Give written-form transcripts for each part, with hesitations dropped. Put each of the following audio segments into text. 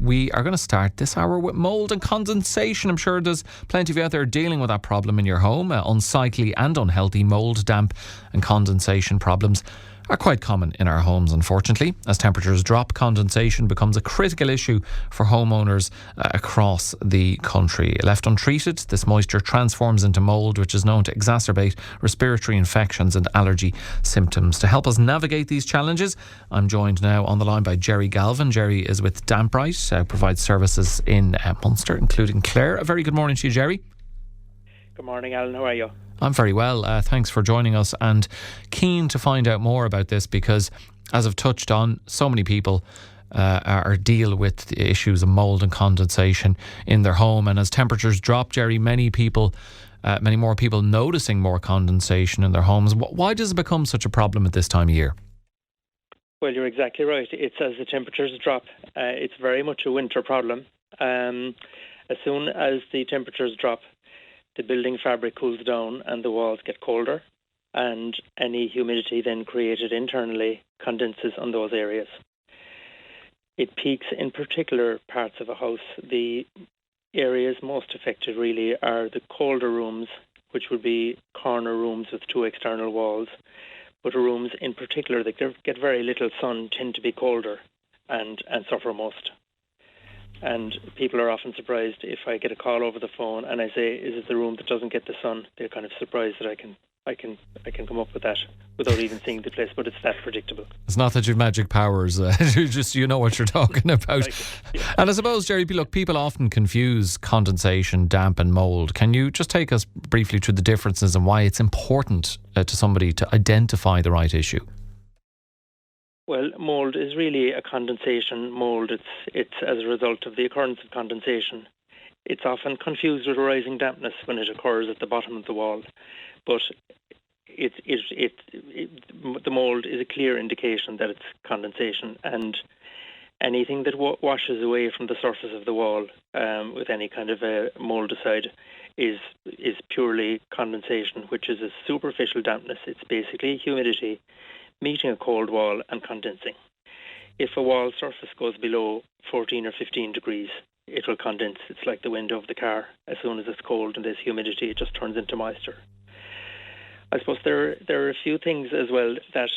we are going to start this hour with mould and condensation. I'm sure there's plenty of you out there dealing with that problem in your home. Unsightly and unhealthy mould, damp and condensation problems are quite common in our homes, unfortunately. As temperatures drop, condensation becomes a critical issue for homeowners across the country. Left untreated, this moisture transforms into mould, which is known to exacerbate respiratory infections and allergy symptoms. To help us navigate these challenges, I'm joined now on the line by Jerry Galvin. Jerry is with Damprite, provides services in Munster, including Clare. A very good morning to you, Jerry. Good morning, Alan. How are you? I'm very well. Thanks for joining us, and keen to find out more about this because, as I've touched on, so many people deal with the issues of mould and condensation in their home. And as temperatures drop, Jerry, many more people noticing more condensation in their homes. Why does it become such a problem at this time of year? Well, you're exactly right. It's as the temperatures drop. It's very much a winter problem. As soon as the temperatures drop, the building fabric cools down and the walls get colder, and any humidity then created internally condenses on those areas. It peaks in particular parts of a house. The areas most affected really are the colder rooms, which would be corner rooms with two external walls, but rooms in particular that get very little sun tend to be colder and suffer most. And people are often surprised if I get a call over the phone and I say, "Is it the room that doesn't get the sun?" They're kind of surprised that I can come up with that without even seeing the place, but it's that predictable. It's not that you've magic powers, you know what you're talking about. Yeah. And I suppose, Jerry, look, people often confuse condensation, damp and mould. Can you just take us briefly through the differences and why it's important to somebody to identify the right issue? Well, mould is really a condensation mould. It's as a result of the occurrence of condensation. It's often confused with rising dampness when it occurs at the bottom of the wall, but the mould is a clear indication that it's condensation, and anything that washes away from the surface of the wall with any kind of a moldicide is purely condensation, which is a superficial dampness. It's basically humidity meeting a cold wall and condensing. If a wall surface goes below 14 or 15 degrees, it will condense. It's like the window of the car. As soon as it's cold and there's humidity, it just turns into moisture. I suppose there are a few things as well that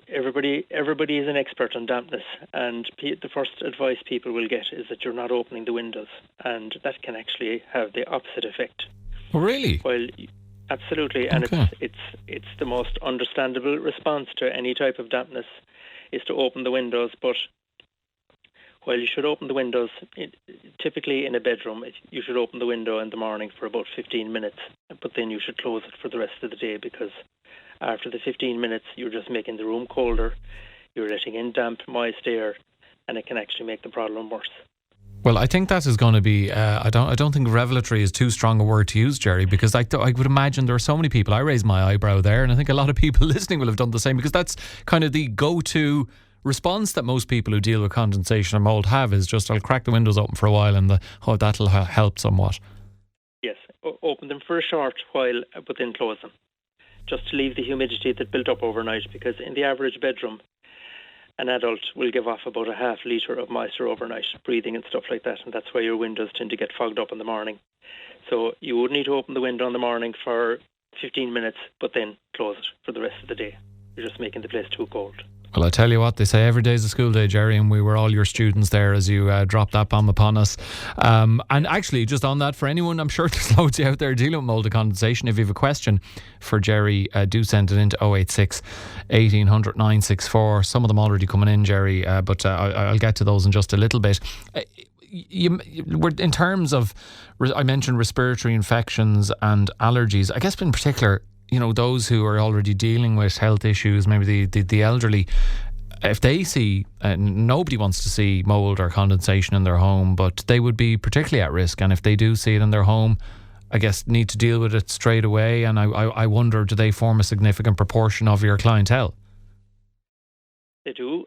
everybody is an expert on dampness, and the first advice people will get is that you're not opening the windows, and that can actually have the opposite effect. Oh, really? Well, absolutely, and okay. It's the most understandable response to any type of dampness is to open the windows. But while you should open the windows, typically in a bedroom, you should open the window in the morning for about 15 minutes, but then you should close it for the rest of the day, because after the 15 minutes, you're just making the room colder, you're letting in damp, moist air, and it can actually make the problem worse. Well, I think that is going to be, I don't think revelatory is too strong a word to use, Jerry, because I would imagine there are so many people. I raised my eyebrow there, and I think a lot of people listening will have done the same, because that's kind of the go-to response that most people who deal with condensation or mould have, is just, I'll crack the windows open for a while and that'll help somewhat. Yes, open them for a short while, but then close them, just to leave the humidity that built up overnight, because in the average bedroom, an adult will give off about a half litre of moisture overnight, breathing and stuff like that, and that's why your windows tend to get fogged up in the morning. So you would need to open the window in the morning for 15 minutes, but then close it for the rest of the day. You're just making the place too cold. Well, I tell you what, they say every day's a school day, Jerry, and we were all your students there as you dropped that bomb upon us. And actually, just on that, for anyone, I'm sure there's loads out there dealing with mould and condensation. If you have a question for Jerry, do send it in to 086 1800 964. Some of them already coming in, Jerry, but I'll get to those in just a little bit. In terms of, I mentioned respiratory infections and allergies, I guess in particular, you know, those who are already dealing with health issues, maybe the elderly, if they see, nobody wants to see mould or condensation in their home, but they would be particularly at risk. And if they do see it in their home, I guess need to deal with it straight away. And I wonder, do they form a significant proportion of your clientele? They do.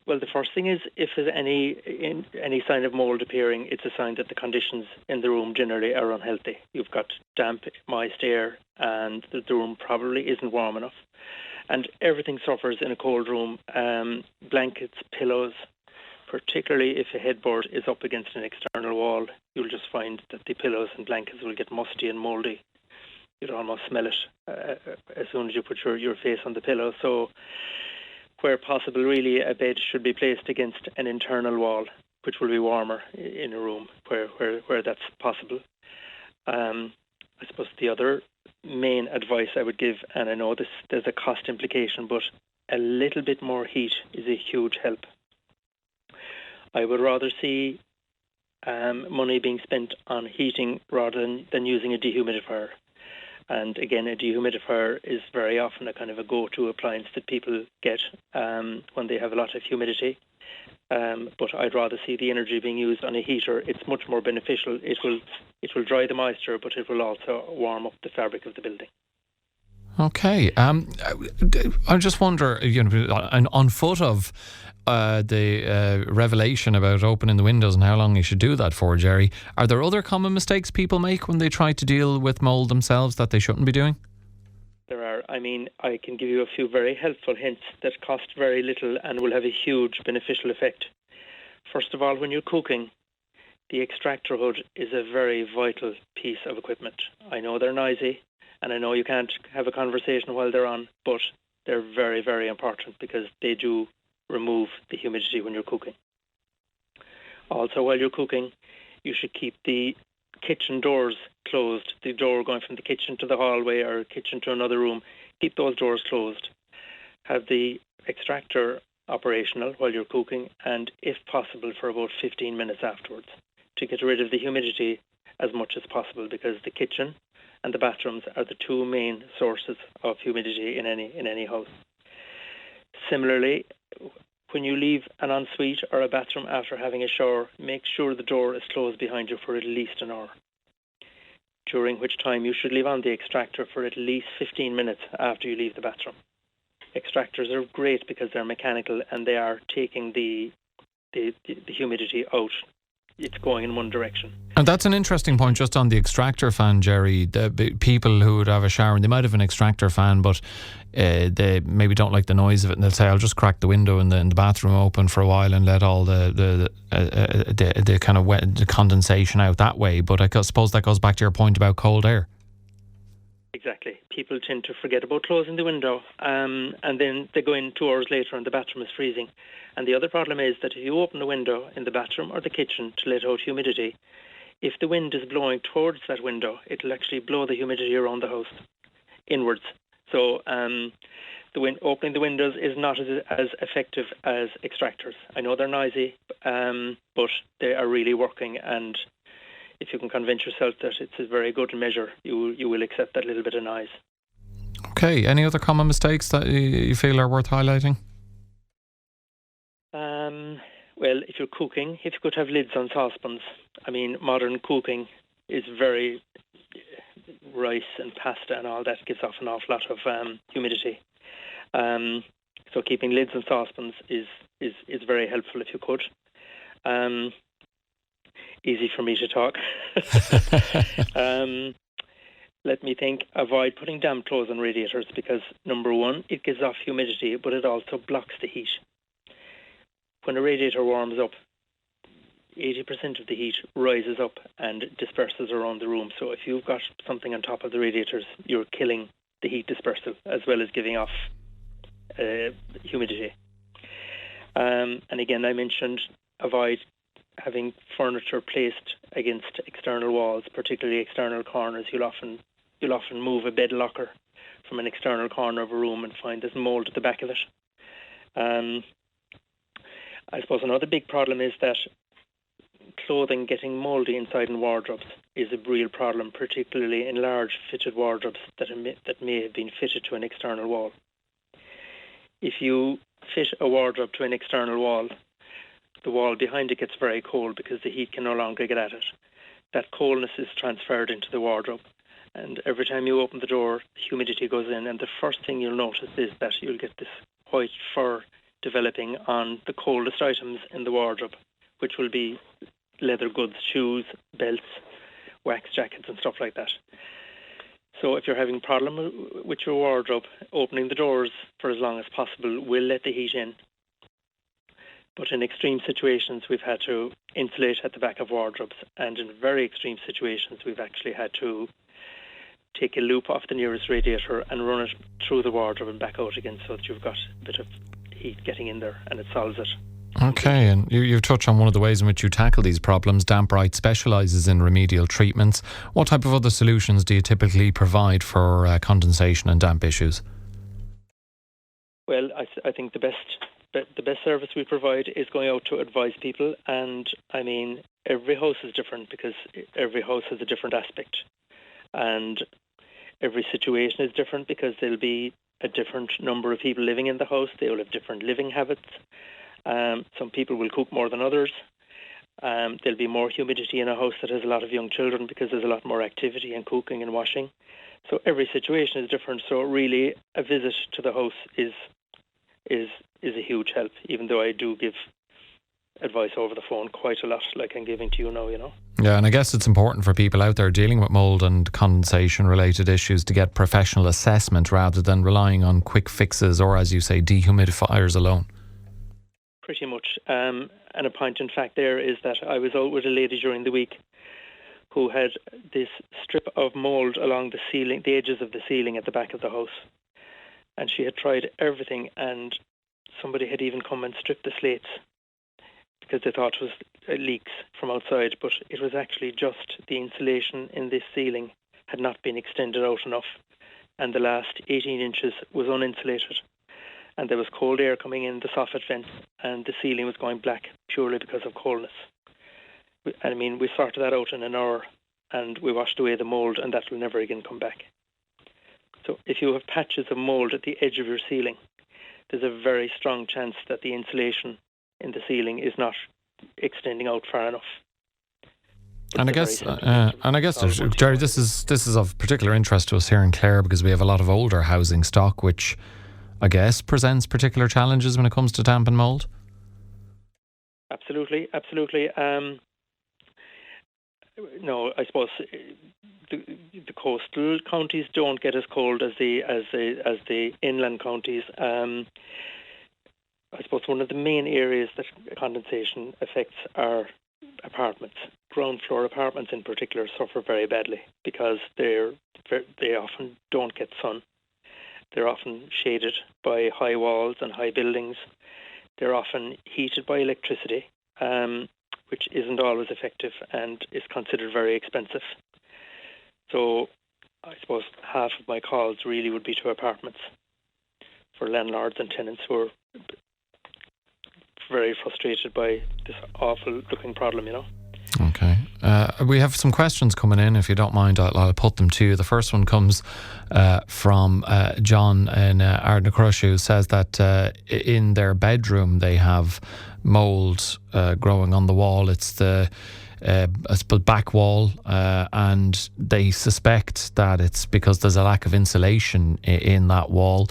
Well, the first thing is, if there's any sign of mould appearing, it's a sign that the conditions in the room generally are unhealthy. You've got damp, moist air, and the room probably isn't warm enough. And everything suffers in a cold room. Blankets, pillows, particularly if a headboard is up against an external wall. You'll just find that the pillows and blankets will get musty and mouldy. You'd almost smell it as soon as you put your face on the pillow. So where possible, really, a bed should be placed against an internal wall, which will be warmer in a room where that's possible. I suppose the other main advice I would give, and I know there's a cost implication, but a little bit more heat is a huge help. I would rather see money being spent on heating rather than using a dehumidifier. And again, a dehumidifier is very often a kind of a go-to appliance that people get when they have a lot of humidity. But I'd rather see the energy being used on a heater. It's much more beneficial. It will dry the moisture, but it will also warm up the fabric of the building. Okay. I just wonder, on foot of the revelation about opening the windows and how long you should do that for, Jerry, are there other common mistakes people make when they try to deal with mould themselves that they shouldn't be doing? There are. I mean, I can give you a few very helpful hints that cost very little and will have a huge beneficial effect. First of all, when you're cooking, the extractor hood is a very vital piece of equipment. I know they're noisy, and I know you can't have a conversation while they're on, but they're very, very important because they do remove the humidity when you're cooking. Also, while you're cooking, you should keep the kitchen doors closed. The door going from the kitchen to the hallway or kitchen to another room, keep those doors closed. Have the extractor operational while you're cooking, and if possible for about 15 minutes afterwards, to get rid of the humidity as much as possible, because the kitchen and the bathrooms are the two main sources of humidity in any house. Similarly, when you leave an ensuite or a bathroom after having a shower, make sure the door is closed behind you for at least an hour, during which time you should leave on the extractor for at least 15 minutes after you leave the bathroom. Extractors are great because they're mechanical and they are taking the humidity out. It's going in one direction. And that's an interesting point just on the extractor fan, Jerry. The people who would have a shower, and they might have an extractor fan, but they maybe don't like the noise of it, and they'll say, I'll just crack the window in the bathroom open for a while and let all the kind of the condensation out that way. But I suppose that goes back to your point about cold air. Exactly. People tend to forget about closing the window, and then they go in 2 hours later and the bathroom is freezing. And the other problem is that if you open the window in the bathroom or the kitchen to let out humidity, if the wind is blowing towards that window, it'll actually blow the humidity around the house inwards. So opening the windows is not as effective as extractors. I know they're noisy, but they are really working, and if you can convince yourself that it's a very good measure, you will accept that little bit of noise. Okay. Any other common mistakes that you feel are worth highlighting? Well, if you're cooking, if you could have lids on saucepans. I mean, modern cooking is very rice and pasta and all that gives off an awful lot of humidity. So keeping lids on saucepans is very helpful if you could. Easy for me to talk. Let me think. Avoid putting damp clothes on radiators because, number one, it gives off humidity, but it also blocks the heat. When a radiator warms up, 80% of the heat rises up and disperses around the room. So if you've got something on top of the radiators, you're killing the heat dispersal as well as giving off humidity. And again, I mentioned avoid having furniture placed against external walls, particularly external corners. You'll often move a bed locker from an external corner of a room and find there's mould at the back of it. I suppose another big problem is that clothing getting mouldy inside in wardrobes is a real problem, particularly in large fitted wardrobes that may have been fitted to an external wall. If you fit a wardrobe to an external wall, the wall behind it gets very cold because the heat can no longer get at it. That coldness is transferred into the wardrobe, and every time you open the door, humidity goes in, and the first thing you'll notice is that you'll get this white fur developing on the coldest items in the wardrobe, which will be leather goods, shoes, belts, wax jackets and stuff like that. So if you're having a problem with your wardrobe, opening the doors for as long as possible will let the heat in. But in extreme situations, we've had to insulate at the back of wardrobes, and in very extreme situations, we've actually had to take a loop off the nearest radiator and run it through the wardrobe and back out again, so that you've got a bit of heat getting in there, and it solves it. Okay, and you've touched on one of the ways in which you tackle these problems. Damprite specialises in remedial treatments. What type of other solutions do you typically provide for condensation and damp issues? Well, I think the best service we provide is going out to advise people, and I mean, every house is different because every house has a different aspect, and every situation is different because there'll be a different number of people living in the house. They will have different living habits. Some people will cook more than others. There'll be more humidity in a house that has a lot of young children because there's a lot more activity and cooking and washing. So every situation is different. So really, a visit to the house is a huge help, even though I do give advice over the phone quite a lot, like I'm giving to you now, you know. Yeah, and I guess it's important for people out there dealing with mould and condensation related issues to get professional assessment rather than relying on quick fixes or, as you say, dehumidifiers alone. Pretty much. And a point in fact there is that I was out with a lady during the week who had this strip of mould along the ceiling, the edges of the ceiling at the back of the house. And she had tried everything, and somebody had even come and stripped the slates because they thought it was leaks from outside, but it was actually just the insulation in this ceiling had not been extended out enough, and the last 18 inches was uninsulated, and there was cold air coming in the soffit vents, and the ceiling was going black purely because of coldness. I mean, we sorted that out in an hour, and we washed away the mould, and that will never again come back. So if you have patches of mould at the edge of your ceiling, there's a very strong chance that the insulation in the ceiling is not extending out far enough. And I guess, Jerry, this is of particular interest to us here in Clare because we have a lot of older housing stock, which I guess presents particular challenges when it comes to damp and mould. Absolutely. No, I suppose the coastal counties don't get as cold as the inland counties. I suppose one of the main areas that condensation affects are apartments. Ground floor apartments in particular suffer very badly because they often don't get sun. They're often shaded by high walls and high buildings. They're often heated by electricity, which isn't always effective and is considered very expensive. So I suppose half of my calls really would be to apartments for landlords and tenants who are very frustrated by this awful looking problem, you know. Okay. We have some questions coming in. If you don't mind, I'll put them to you. The first one comes from John in Ardnacrush, who says that in their bedroom they have mould growing on the wall. It's the back wall, and they suspect that it's because there's a lack of insulation in that wall.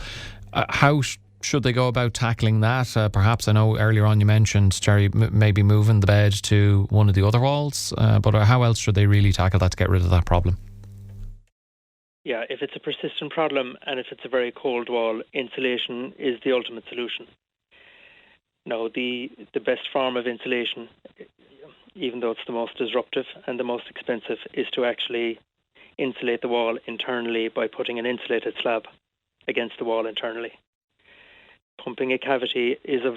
How should they go about tackling that? Perhaps, I know earlier on you mentioned, Jerry, maybe moving the bed to one of the other walls, but how else should they really tackle that to get rid of that problem? Yeah, if it's a persistent problem and if it's a very cold wall, insulation is the ultimate solution. Now, the best form of insulation, even though it's the most disruptive and the most expensive, is to actually insulate the wall internally by putting an insulated slab against the wall internally. Pumping a cavity is of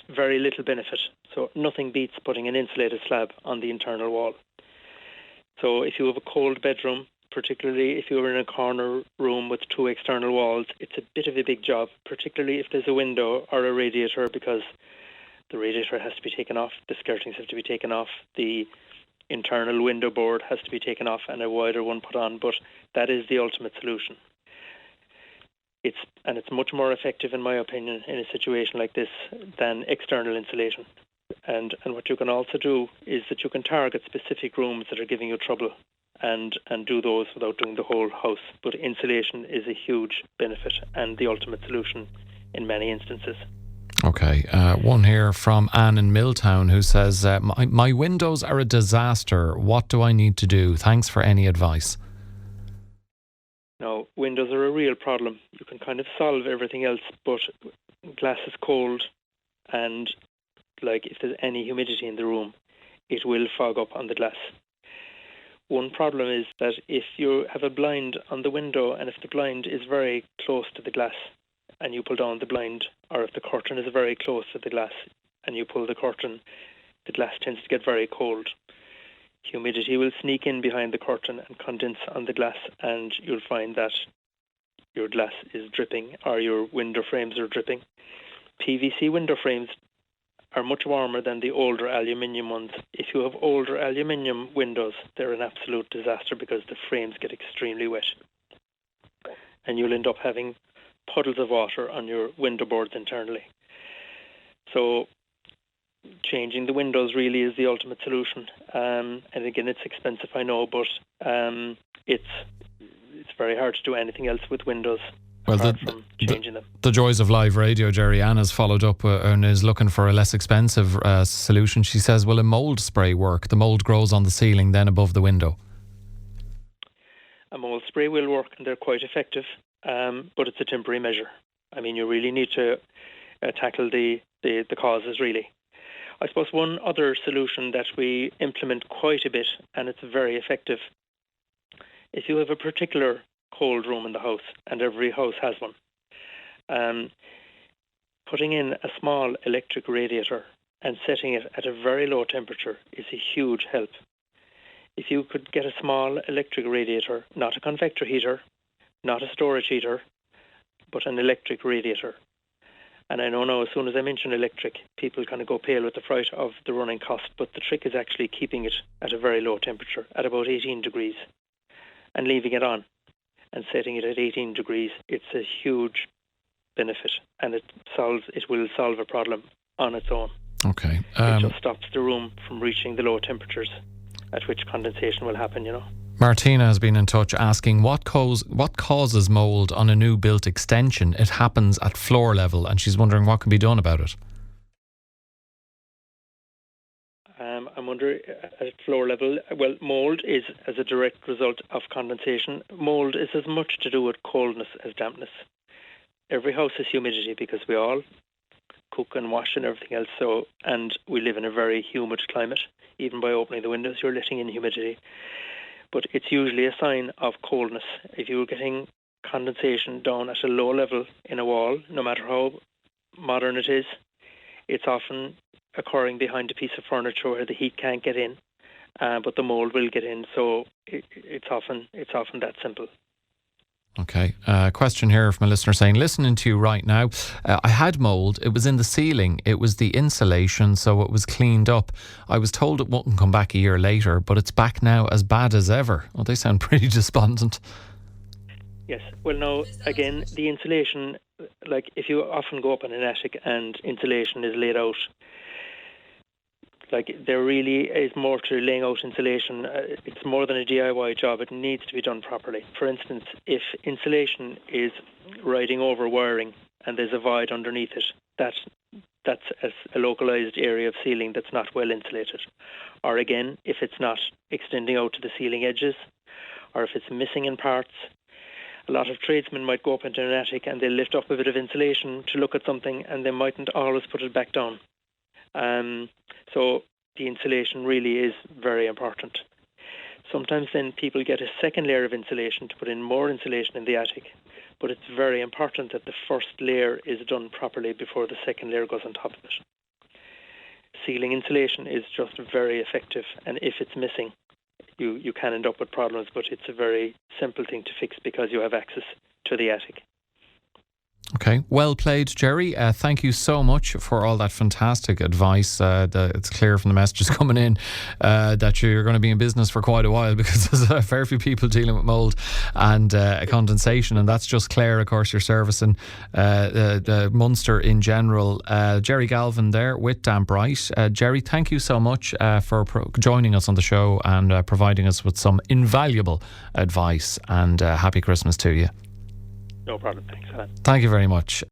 very little benefit, so nothing beats putting an insulated slab on the internal wall. So if you have a cold bedroom, particularly if you're in a corner room with two external walls, it's a bit of a big job, particularly if there's a window or a radiator, because the radiator has to be taken off, the skirtings have to be taken off, the internal window board has to be taken off and a wider one put on, but that is the ultimate solution. It's much more effective, in my opinion, in a situation like this than external insulation. And what you can also do is that you can target specific rooms that are giving you trouble and do those without doing the whole house. But insulation is a huge benefit and the ultimate solution in many instances. Okay, one here from Anne in Milltown who says, my windows are a disaster. What do I need to do? Thanks for any advice. Now, windows are a real problem. You can kind of solve everything else, but glass is cold, and if there's any humidity in the room, it will fog up on the glass. One problem is that if you have a blind on the window and if the blind is very close to the glass and you pull down the blind, or if the curtain is very close to the glass and you pull the curtain, the glass tends to get very cold. Humidity will sneak in behind the curtain and condense on the glass, and you'll find that your glass is dripping or your window frames are dripping. PVC window frames are much warmer than the older aluminium ones. If you have older aluminium windows, they're an absolute disaster because the frames get extremely wet. And you'll end up having puddles of water on your window boards internally. So changing the windows really is the ultimate solution. And again, it's expensive, I know, but it's very hard to do anything else with windows. Well, changing them. The joys of live radio. Jerry Ann has followed up and is looking for a less expensive solution. She says, will a mould spray work? The mould grows on the ceiling, then above the window. A mould spray will work, and they're quite effective, but it's a temporary measure. I mean, you really need to tackle the causes, really. I suppose one other solution that we implement quite a bit, and it's very effective, if you have a particular cold room in the house, and every house has one, putting in a small electric radiator and setting it at a very low temperature is a huge help. If you could get a small electric radiator, not a convector heater, not a storage heater, but an electric radiator. And I know now, as soon as I mention electric, people kind of go pale with the fright of the running cost, but the trick is actually keeping it at a very low temperature, at about 18 degrees, and leaving it on. And setting it at 18 degrees, it's a huge benefit, and it will solve a problem on its own. Okay. It just stops the room from reaching the low temperatures at which condensation will happen, Martina has been in touch asking what causes mould on a new built extension. It happens at floor level, and she's wondering what can be done about it. I'm wondering at floor level. Well, mould is as a direct result of condensation. Mould is as much to do with coldness as dampness. Every house has humidity because we all cook and wash and everything else. So, and we live in a very humid climate. Even by opening the windows, you're letting in humidity. But it's usually a sign of coldness. If you're getting condensation down at a low level in a wall, no matter how modern it is, it's often occurring behind a piece of furniture where the heat can't get in, but the mould will get in. So it's often that simple. Okay. Question here from a listener saying, listening to you right now, I had mould. It was in the ceiling. It was the insulation, so it was cleaned up. I was told it wouldn't come back a year later, but it's back now as bad as ever. Oh, they sound pretty despondent. Yes. Well, no, again, the insulation, if you often go up in an attic and insulation is laid out, there really is more to laying out insulation. It's more than a DIY job. It needs to be done properly. For instance, if insulation is riding over wiring and there's a void underneath it, that's a localised area of ceiling that's not well insulated. Or again, if it's not extending out to the ceiling edges, or if it's missing in parts. A lot of tradesmen might go up into an attic and they'll lift up a bit of insulation to look at something, and they mightn't always put it back down. So the insulation really is very important. Sometimes then people get a second layer of insulation to put in more insulation in the attic, but it's very important that the first layer is done properly before the second layer goes on top of it. Ceiling insulation is just very effective, and if it's missing, you can end up with problems, but it's a very simple thing to fix because you have access to the attic. Okay, well played, Jerry. Thank you so much for all that fantastic advice. It's clear from the messages coming in that you're going to be in business for quite a while, because there's a fair few people dealing with mould and condensation, and that's just Clare, of course, you're servicing Munster in general. Jerry Galvin there with Damprite. Jerry, thank you so much for joining us on the show and providing us with some invaluable advice, and happy Christmas to you. No problem. Thanks, Alan. Thank you very much.